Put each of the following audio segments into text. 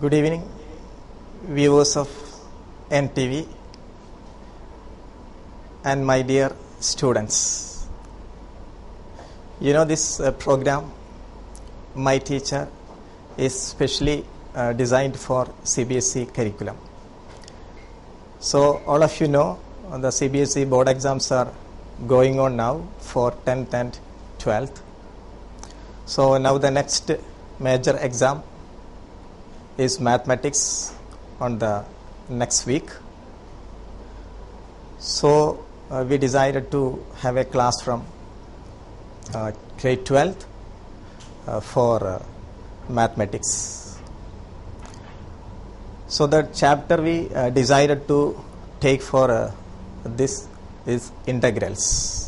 Good evening, viewers of NTV and my dear students. You know this program, My Teacher, is specially designed for CBSE curriculum. So all of you know the CBSE board exams are going on now for 10th and 12th. So now the next major exam is mathematics on the next week. So we decided to have a class from grade 12th for mathematics. So the chapter we decided to take for this is integrals.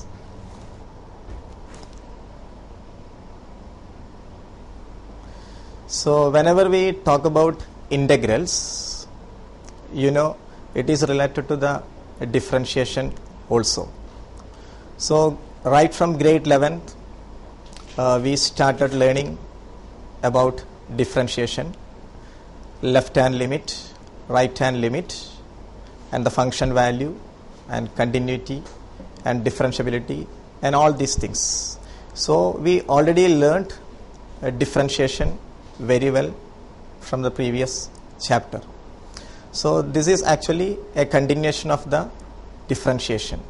So whenever we talk about integrals, you know, it is related to the differentiation also. So right from grade 11th, we started learning about differentiation, left hand limit, right hand limit, and the function value, and continuity, and differentiability, and all these things. So we already learned differentiation very well from the previous chapter. So this is actually a continuation of the differentiation.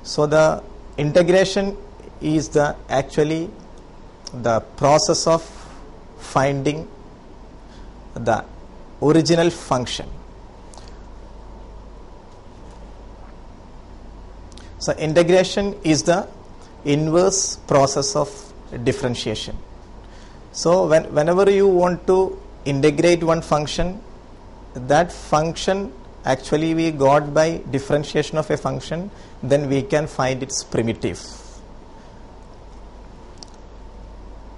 So the integration is the actually the process of finding the original function. So integration is the inverse process of differentiation. So whenever you want to integrate one function, that function actually we got by differentiation of a function, then we can find its primitive.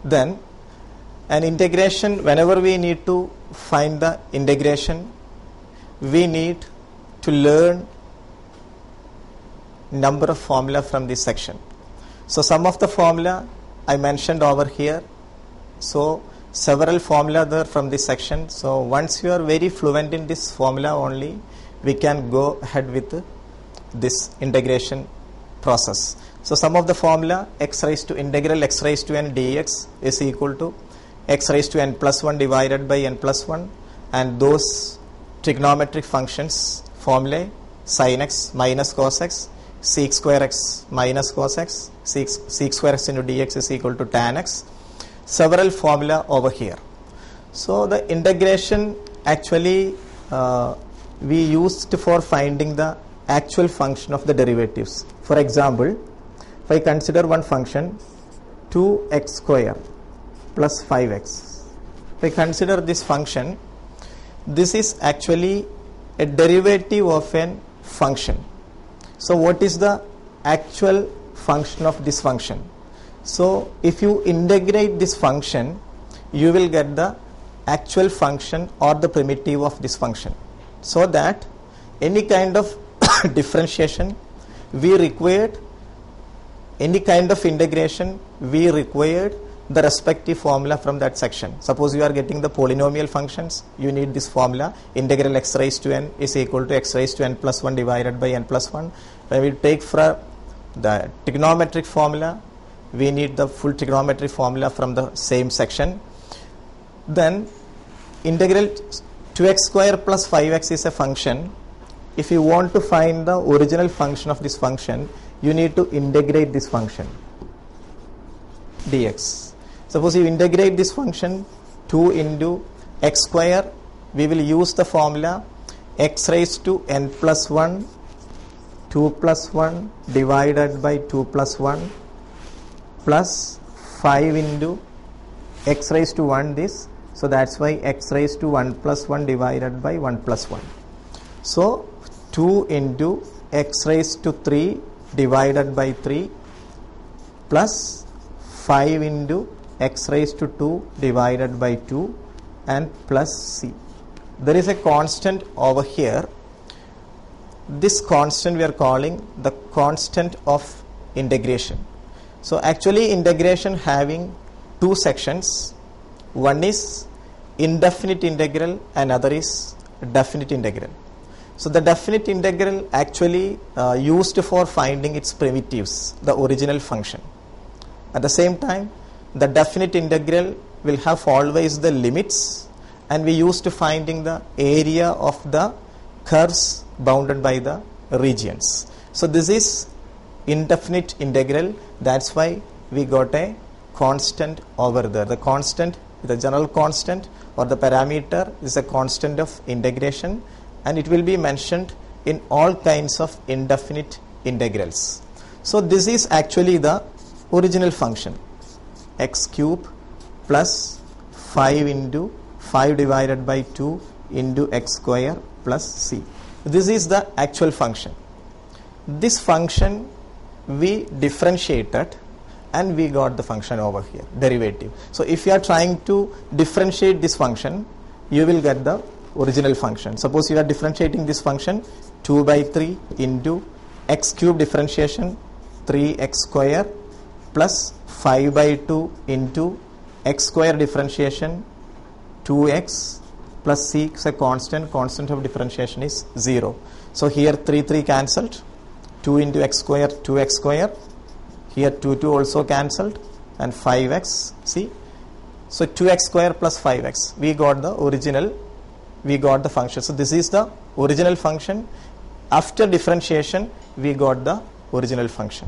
Then an integration, whenever we need to find the integration, we need to learn number of formula from this section. So some of the formula I mentioned over here. So several formula there from this section. So once you are very fluent in this formula only, we can go ahead with this integration process. So some of the formula, x raised to integral x raised to n dx is equal to x raised to n plus 1 divided by n plus 1, and those trigonometric functions formulae, sin x minus cos x, sec square x minus cos x, sec square x into dx is equal to tan x. Several formula over here. So the integration actually we used for finding the actual function of the derivatives. For example, if I consider one function 2x square plus 5x, if I consider this function, this is actually a derivative of a function. So what is the actual function of this function? So if you integrate this function, you will get the actual function or the primitive of this function. So that any kind of differentiation we required, any kind of integration we required the respective formula from that section. Suppose you are getting the polynomial functions, you need this formula, integral x raised to n is equal to x raised to n plus 1 divided by n plus 1. When we take for the trigonometric formula, we need the full trigonometry formula from the same section. Then integral 2x square plus 5x is a function. If you want to find the original function of this function, you need to integrate this function dx. Suppose you integrate this function 2 into x square, we will use the formula x raised to n plus 1 2 plus 1 divided by 2 plus 1 plus 5 into x raised to 1 this. So that's why x raised to 1 plus 1 divided by 1 plus 1. So 2 into x raised to 3 divided by 3 plus 5 into x raised to 2 divided by 2 and plus c. There is a constant over here. This constant we are calling the constant of integration. So actually integration having two sections. One is indefinite integral and other is definite integral. So the definite integral actually used for finding its primitives, the original function. At the same time, the definite integral will have always the limits, and we used to finding the area of the curves bounded by the regions. So this is indefinite integral. That's why we got a constant over there. The constant, the general constant or the parameter is a constant of integration, and it will be mentioned in all kinds of indefinite integrals. So this is actually the original function, x cube plus 5 into 5 divided by 2 into x square plus c. This is the actual function. This function we differentiated and we got the function over here, derivative. So if you are trying to differentiate this function, you will get the original function. Suppose you are differentiating this function, 2 by 3 into x cube differentiation 3x square plus 5 by 2 into x square differentiation 2x plus c is a constant of differentiation is 0. So here 3 cancelled, 2 into x square 2x square, here 2 also cancelled, and 5x, see. So 2x square plus 5x, we got the original, we got the function. So this is the original function. After differentiation, we got the original function.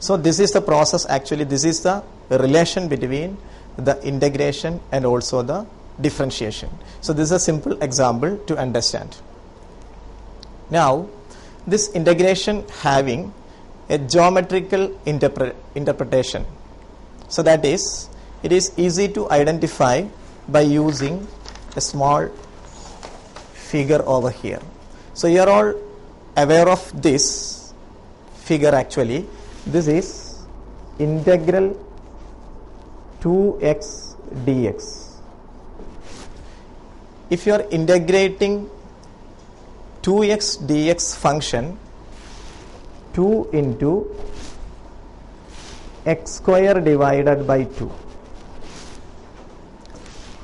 So this is the process, actually this is the relation between the integration and also the differentiation. So this is a simple example to understand. Now this integration having a geometrical interpretation. So that is, it is easy to identify by using a small figure over here. So you are all aware of this figure actually. This is integral 2x dx. If you are integrating 2x dx function, 2 into x square divided by 2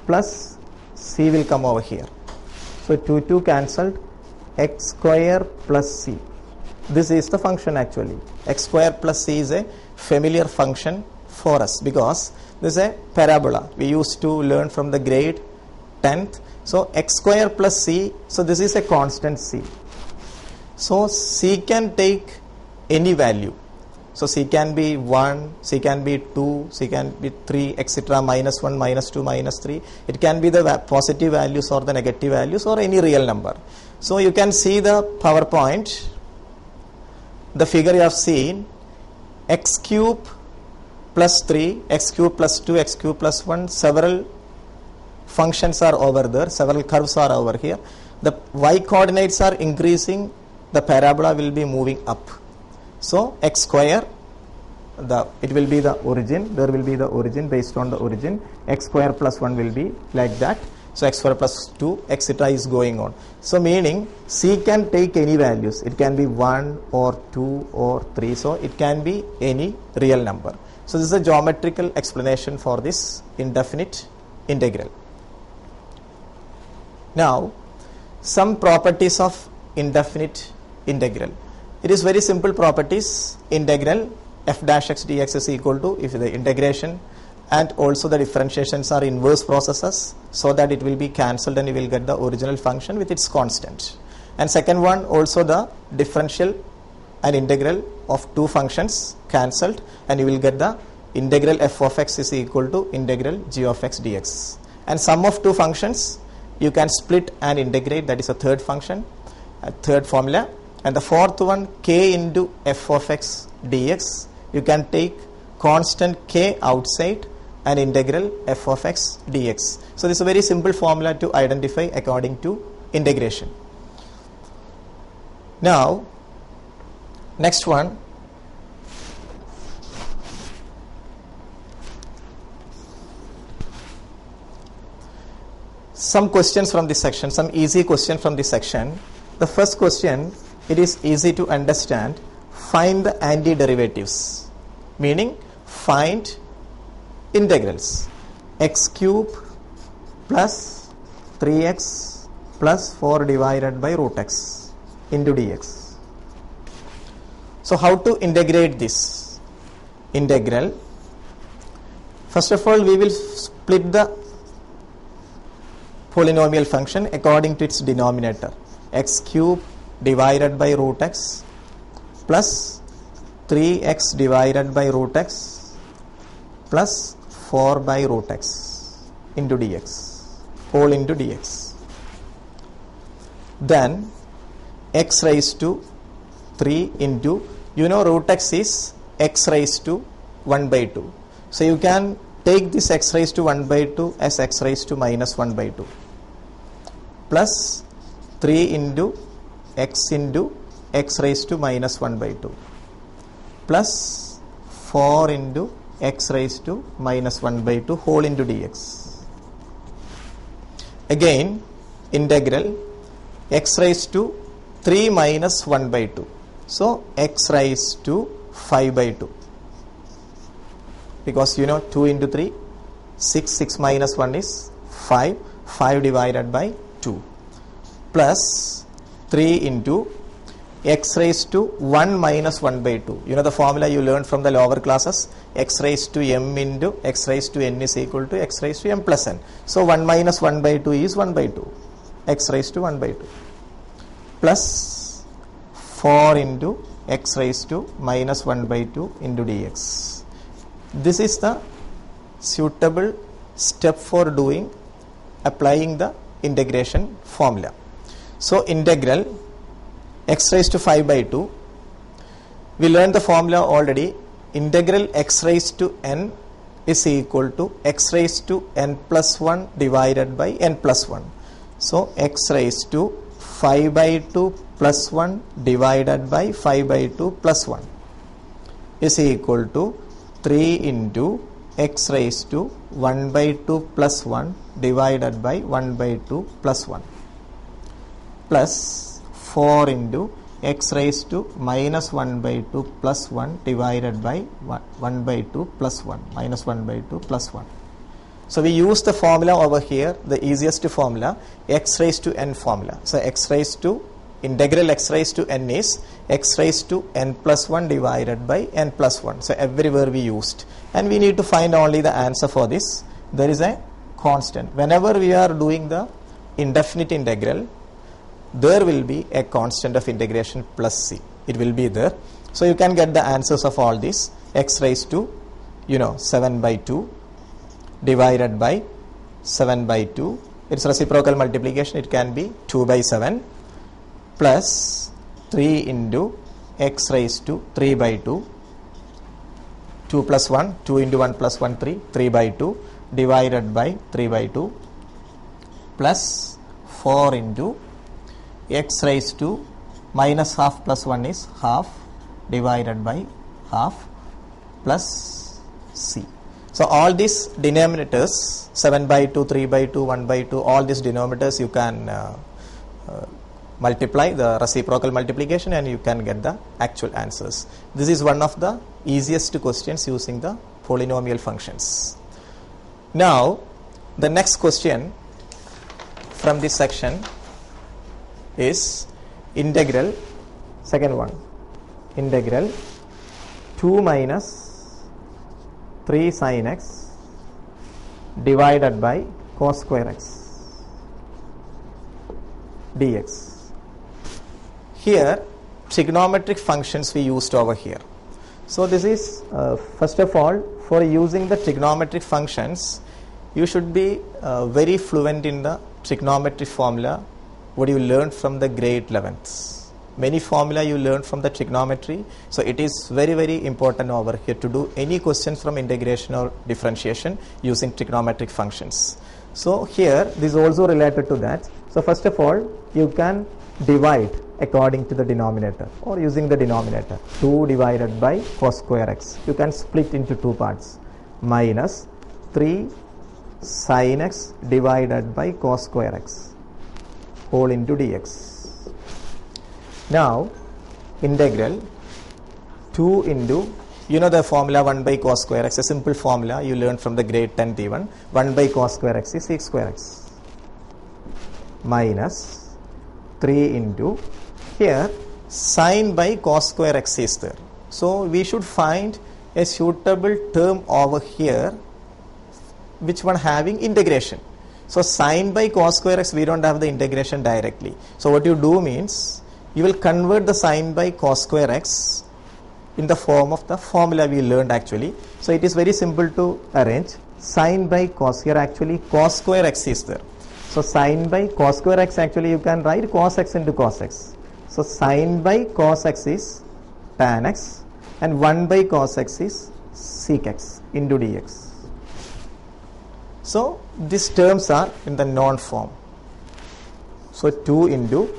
plus c will come over here. So 2 cancelled, x square plus c. This is the function actually. X square plus c is a familiar function for us because this is a parabola. We used to learn from the grade 10th. So x square plus c, so this is a constant c. So c can take any value. So c can be 1, c can be 2, c can be 3, etc. minus 1, minus 2, minus 3. It can be the positive values or the negative values or any real number. So you can see the PowerPoint, the figure you have seen, x cube plus 3, x cube plus 2, x cube plus 1, several functions are over there, several curves are over here. The y coordinates are increasing, the parabola will be moving up. So x square, it will be the origin, there will be the origin, based on the origin, x square plus 1 will be like that. So x square plus 2, etc. is going on. So meaning c can take any values. It can be 1 or 2 or 3. So it can be any real number. So this is a geometrical explanation for this indefinite integral. Now some properties of indefinite integral. It is very simple properties. Integral f dash x dx is equal to, if the integration and also the differentiations are inverse processes, so that it will be cancelled and you will get the original function with its constant. And second one, also the differential and integral of two functions cancelled, and you will get the integral f of x is equal to integral g of x dx. And sum of two functions you can split and integrate, that is a third function, a third formula. And the fourth one, k into f of x dx, you can take constant k outside and integral f of x dx. So this is a very simple formula to identify according to integration. Now next one, some questions from this section, some easy question from this section. The first question, it is easy to understand. Find the antiderivatives, meaning find integrals. X cube plus 3x plus 4 divided by root x into dx. So how to integrate this? Integral. First of all, we will split the polynomial function according to its denominator. X cube divided by root x plus 3x divided by root x plus 4 by root x into dx, whole into dx. Then x raised to 3 into, root x is x raised to 1 by 2. So you can take this x raised to 1 by 2 as x raised to minus 1 by 2 plus 3 into x raised to minus 1 by 2 plus 4 into x raised to minus 1 by 2 whole into dx. Again, integral x raised to 3 minus 1 by 2. So x raised to 5 by 2. Because 2 into 3, 6 minus 1 is 5, 5 divided by 2 plus 3 into x raised to 1 minus 1 by 2. The formula you learned from the lower classes, x raised to m into x raised to n is equal to x raised to m plus n. So 1 minus 1 by 2 is 1 by 2, x raised to 1 by 2 plus 4 into x raised to minus 1 by 2 into dx. This is the suitable step for applying the integration formula. So integral x raised to 5 by 2, we learned the formula already. Integral x raised to n is equal to x raised to n plus 1 divided by n plus 1. So x raised to 5 by 2 plus 1 divided by 5 by 2 plus 1 is equal to 3 into x raised to 1 by 2 plus 1 divided by 1 by 2 plus 1 plus 4 into x raised to minus 1 by 2 plus 1 divided by 1 by 2 plus 1 minus 1 by 2 plus 1. So we use the formula over here, the easiest formula, x raised to n formula. So integral x raised to n is x raised to n plus 1 divided by n plus 1. So everywhere we used, and we need to find only the answer for this. There is a constant. Whenever we are doing the indefinite integral, there will be a constant of integration plus c. It will be there. So you can get the answers of all this. X raised to 7 by 2 divided by 7 by 2. Its reciprocal multiplication, it can be 2 by 7 plus 3 into x raised to 3 by 2, 2 plus 1, 2 into 1 plus 1, 3 by 2 divided by 3 by 2 plus 4 into x raised to minus half plus 1 is half divided by half plus c. So all these denominators, 7 by 2, 3 by 2, 1 by 2, all these denominators you can multiply the reciprocal multiplication and you can get the actual answers. This is one of the easiest questions using the polynomial functions. Now the next question from this section is integral, second one, integral 2 minus 3 sin x divided by cos square x dx. Here trigonometric functions we used over here. So this is first of all, for using the trigonometric functions you should be very fluent in the trigonometric formula what you learned from the grade 11th. Many formula you learned from the trigonometry, so it is very very important over here to do any questions from integration or differentiation using trigonometric functions. So here this is also related to that. So first of all, you can divide according to the denominator or using the denominator. 2 divided by cos square x, you can split into two parts, minus 3 sin x divided by cos square x whole into dx. Now integral 2 into You know the formula 1 by cos square x, a simple formula you learned from the grade 10 T1. 1 by cos square x is sec square x minus 3 into here sin by cos square x is there. So we should find a suitable term over here, which one having integration. So sin by cos square x, we don't have the integration directly. So what you do means you will convert the sin by cos square x in the form of the formula we learned actually. So it is very simple to arrange. Sin by cos, here actually cos square x is there. So sin by cos square x, actually you can write cos x into cos x. So sin by cos x is tan x and 1 by cos x is sec x into dx. So these terms are in the known form. So 2 into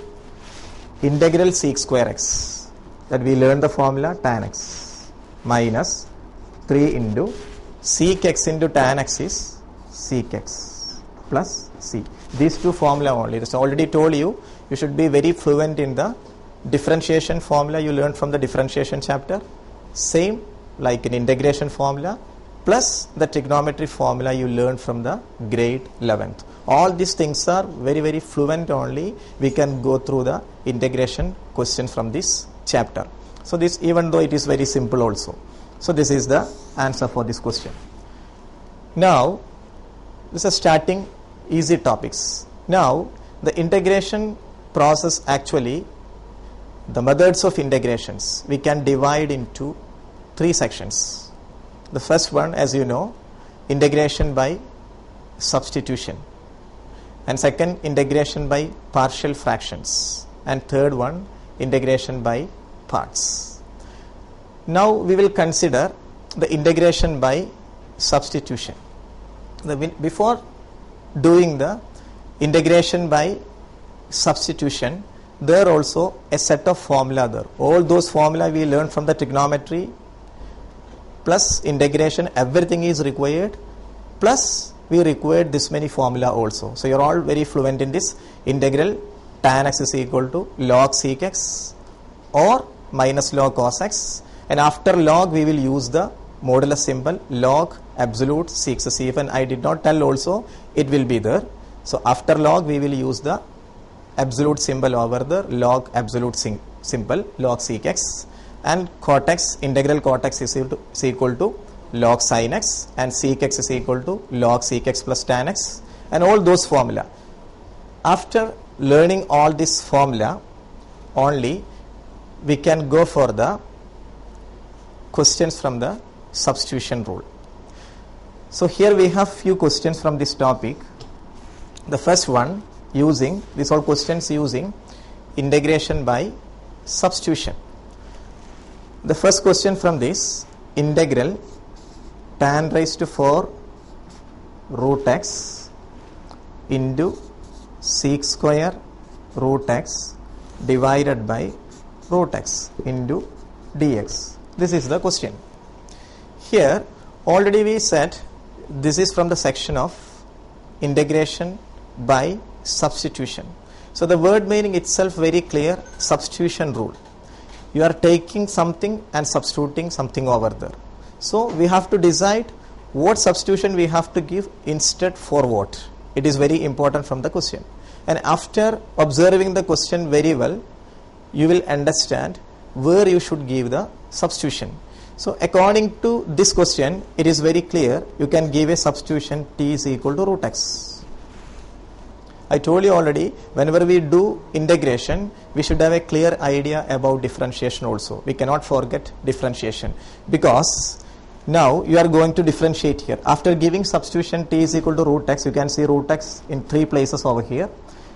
integral sec square x, that we learned the formula tan x, minus 3 into sec x into tan x is sec x plus c. These two formula only. Just already told you, you should be very fluent in the differentiation formula you learned from the differentiation chapter. Same like an integration formula plus the trigonometry formula you learned from the grade 11th. All these things are very, very fluent only. We can go through the integration questions from this chapter. So this, even though it is very simple also. So this is the answer for this question. Now this is starting easy topics. Now the integration process, actually the methods of integrations we can divide into 3 sections. The first one, as you know, integration by substitution, and second, integration by partial fractions, and third one, integration by parts. Now we will consider the integration by substitution. Before doing the integration by substitution, there also a set of formula there. All those formula we learned from the trigonometry plus integration, everything is required, plus we required this many formula also. So you are all very fluent in this. Integral tan x is equal to log sec x or minus log cos x, and after log we will use the modulus symbol log absolute sec. So even I did not tell also, it will be there. So after log we will use the absolute symbol over the log absolute symbol log sec x, and cot x, integral cot x is equal to log sin x, and sec x is equal to log sec x plus tan x, and all those formula. After learning all this formula only, we can go for the questions from the substitution rule. So here we have few questions from this topic. The first one, using these all questions using integration by substitution. The first question from this, integral tan raised to 4 root x into sec square root x divided by root x into dx. This is the question. Here already we said this is from the section of integration by substitution. So the word meaning itself very clear, substitution rule. You are taking something and substituting something over there. So we have to decide what substitution we have to give instead for what. It is very important from the question. And after observing the question very well, you will understand where you should give the substitution. So according to this question, it is very clear. You can give a substitution t is equal to root x. I told you already, whenever we do integration, we should have a clear idea about differentiation also. We cannot forget differentiation, because now you are going to differentiate here. After giving substitution t is equal to root x, you can see root x in 3 places over here.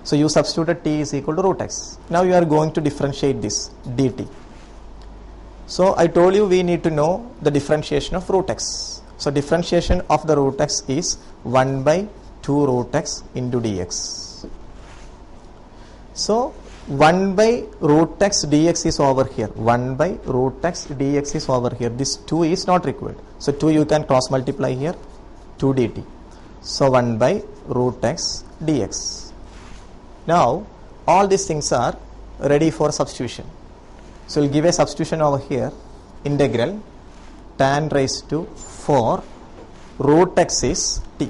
So you substituted t is equal to root x. Now you are going to differentiate this dt. So I told you we need to know the differentiation of root x. So differentiation of the root x is 1 by 2 root x into dx. So 1 by root x dx is over here. 1 by root x dx is over here. This 2 is not required. So 2 you can cross multiply here, 2 dt. So 1 by root x dx. Now all these things are ready for substitution. So we'll give a substitution over here. Integral tan raised to 4 root x is t.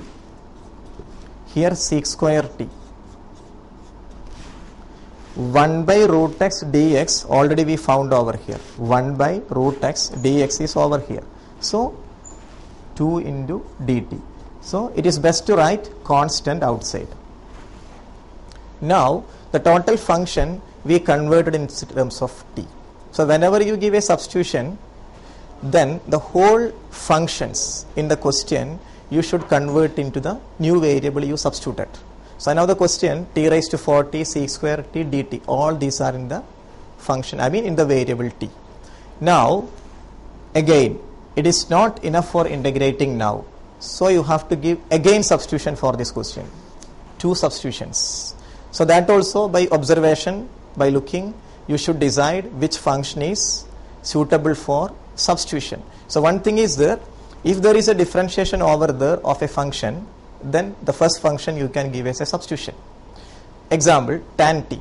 Here sec square t. 1 by root x dx already we found over here. 1 by root x dx is over here. So 2 into dt. So it is best to write constant outside. Now the total function we converted in terms of t. So whenever you give a substitution, then the whole functions in the question you should convert into the new variable you substituted. So now the question t raised to 4t sec square t dt, all these are in the function, in the variable t. Now again it is not enough for integrating now, so you have to give again substitution for this question, 2 substitutions. So that also by observation, by looking, you should decide which function is suitable for substitution. So one thing is there, if there is a differentiation over there of a function, then the first function you can give as a substitution. Example, tan t.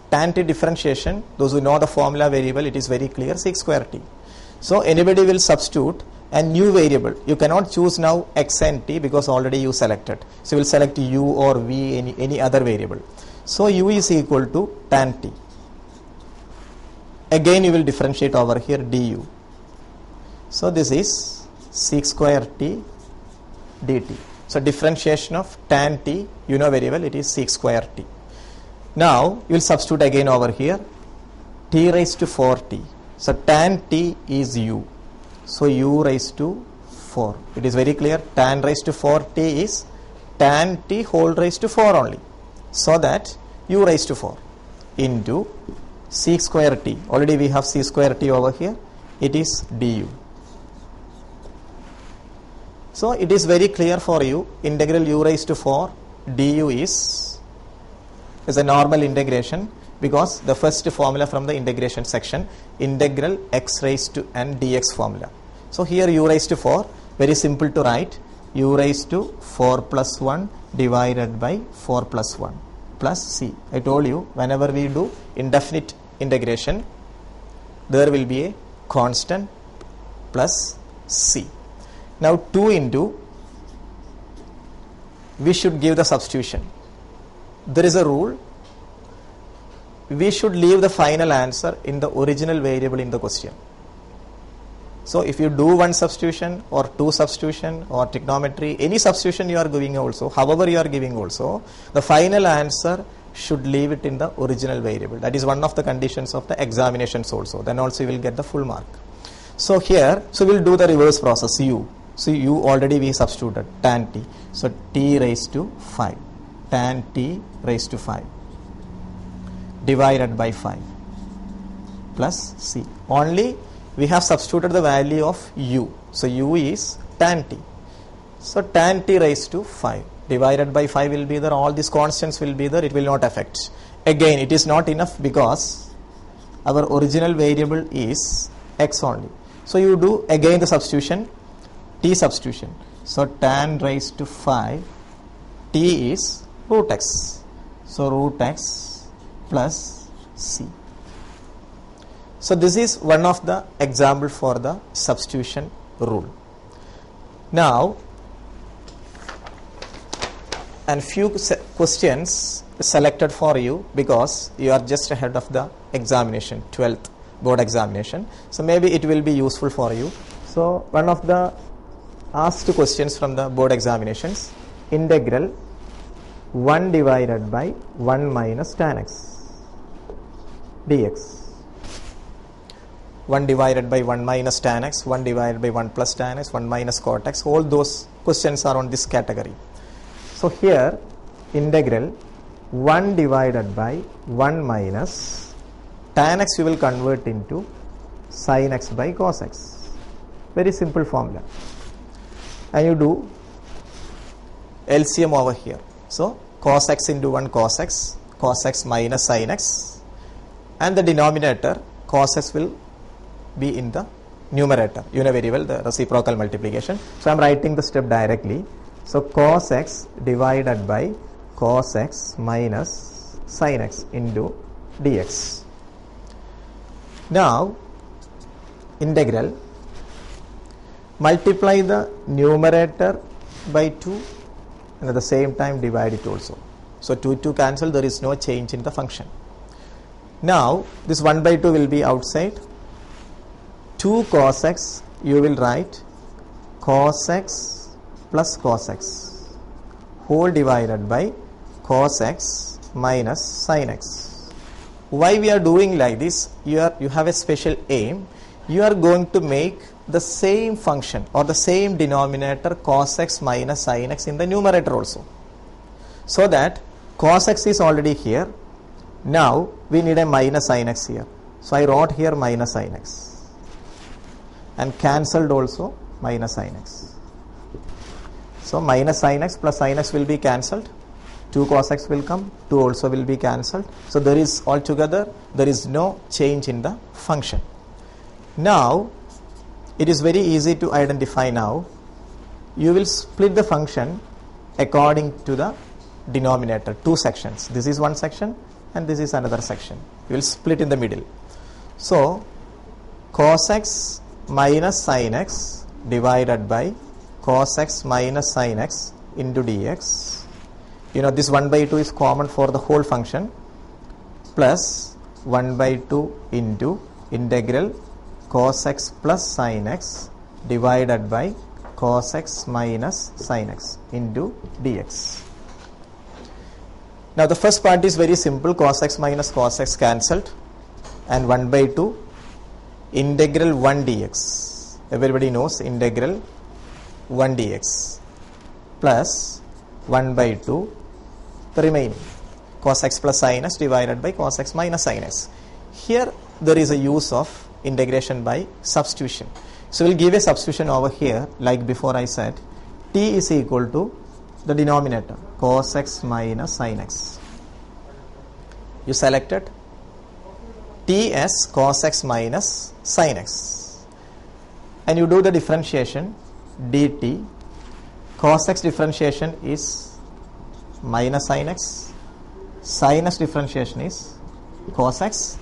Tan t differentiation, those who know the formula variable, it is very clear, sec square t. So anybody will substitute a new variable. You cannot choose now x and t because already you selected. So you will select u or v, any other variable. So u is equal to tan t. Again you will differentiate over here du. So this is sec square t dt. So differentiation of tan t, you know very well, it is sec square t. Now you will substitute again over here, t raised to 4t. So tan t is u. So u raised to 4. It is very clear, tan raised to 4t is tan t whole raised to 4 only. So that u raised to 4 into sec square t. Already we have sec square t over here. It is du. So it is very clear for you, integral u raised to 4 du is a normal integration, because the first formula from the integration section, integral x raised to n dx formula. So here u raised to 4, very simple to write, u raised to 4 plus 1 divided by 4 plus 1 plus c. I told you, whenever we do indefinite integration, there will be a constant plus c. Now 2 into, we should give the substitution. There is a rule, we should leave the final answer in the original variable in the question. So if you do one substitution or 2 substitution or trigonometry, any substitution you are giving also, however you are giving also, the final answer should leave it in the original variable. That is one of the conditions of the examinations also. Then also you will get the full mark. So here, so we will do the reverse process, u. So u already we substituted, tan t. So t raised to 5, tan t raised to 5 divided by 5 plus c. Only we have substituted the value of u. So u is tan t. So tan t raised to 5 divided by 5 will be there. All these constants will be there. It will not affect. Again, it is not enough because our original variable is x only. So you do again the substitution, t substitution. So tan raised to 5, t is root x. So root x plus c. So this is one of the example for the substitution rule. Now, and few questions selected for you because you are just ahead of the examination, 12th board examination. So maybe it will be useful for you. So one of the asked questions from the board examinations, integral 1 divided by 1 minus tan x dx. 1 divided by 1 minus tan x, 1 divided by 1 plus tan x, 1 minus cot x, all those questions are on this category. So here integral 1 divided by 1 minus tan x you will convert into sin x by cos x. Very simple formula. And you do LCM over here. So cos x into 1 cos x minus sin x, and the denominator cos x will be in the numerator. You know very well the reciprocal multiplication. So I am writing the step directly. So cos x divided by cos x minus sin x into dx. Now integral multiply the numerator by 2 and at the same time divide it also. So 2 cancel, there is no change in the function. Now this 1 by 2 will be outside. 2 cos x, you will write cos x plus cos x whole divided by cos x minus sin x. Why we are doing like this? You have a special aim. You are going to make the same function or the same denominator cos x minus sin x in the numerator also. So that cos x is already here. Now we need a minus sin x here. So I wrote here minus sin x and cancelled also minus sin x. So minus sin x plus sin x will be cancelled. 2 cos x will come, 2 also will be cancelled. So there is altogether, there is no change in the function. Now it is very easy to identify now. You will split the function according to the denominator, 2 sections. This is one section and this is another section. You will split in the middle. So cos x minus sin x divided by cos x minus sin x into dx. You know this 1 by 2 is common for the whole function, plus 1 by 2 into integral cos x plus sin x divided by cos x minus sin x into dx. Now the first part is very simple, cos x minus cos x cancelled and 1 by 2 integral 1 dx. Everybody knows integral 1 dx plus 1 by 2 the remaining cos x plus sin x divided by cos x minus sin x. Here there is a use of integration by substitution. So we'll give a substitution over here, like before I said, t is equal to the denominator cos x minus sin x. You selected t as cos x minus sin x and you do the differentiation dt. Cos x differentiation is minus sin x, sin x differentiation is cos x,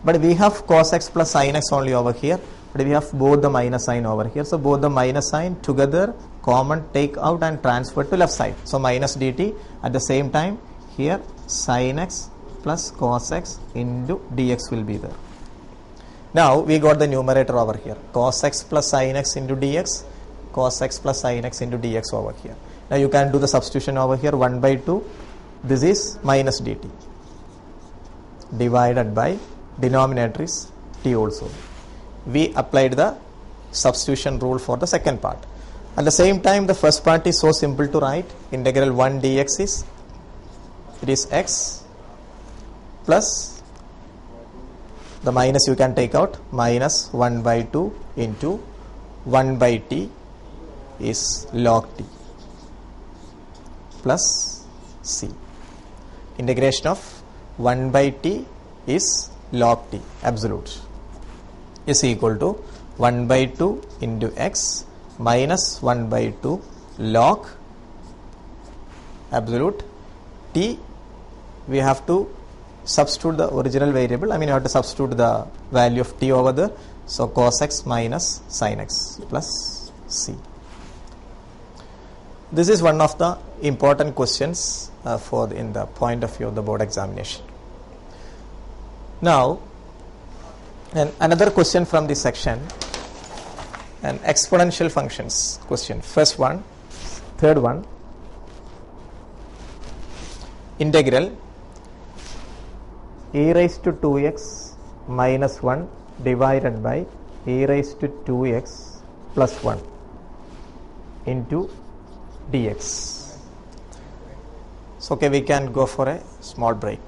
but we have cos x plus sin x only over here, but we have both the minus sign over here. So both the minus sign together common take out and transfer to left side. So minus dt, at the same time here sin x plus cos x into dx will be there. Now we got the numerator over here, cos x plus sin x into dx, cos x plus sin x into dx over here. Now you can do the substitution over here, 1 by 2, this is minus dt divided by denominator is t also. We applied the substitution rule for the second part. At the same time the first part is so simple to write, integral 1 dx is, it is x plus the minus you can take out, minus 1 by 2 into 1 by t is log t plus c. Integration of 1 by t is log t absolute is equal to 1 by 2 into x minus 1 by 2 log absolute t. We have to substitute the original variable, I mean you have to substitute the value of t over there. So cos x minus sin x plus c. This is one of the important questions in the point of view of the board examination. Now another question from this section, an exponential functions question. First one, third one, integral e raised to 2x minus 1 divided by e raised to 2x plus 1 into dx. So okay, we can go for a small break.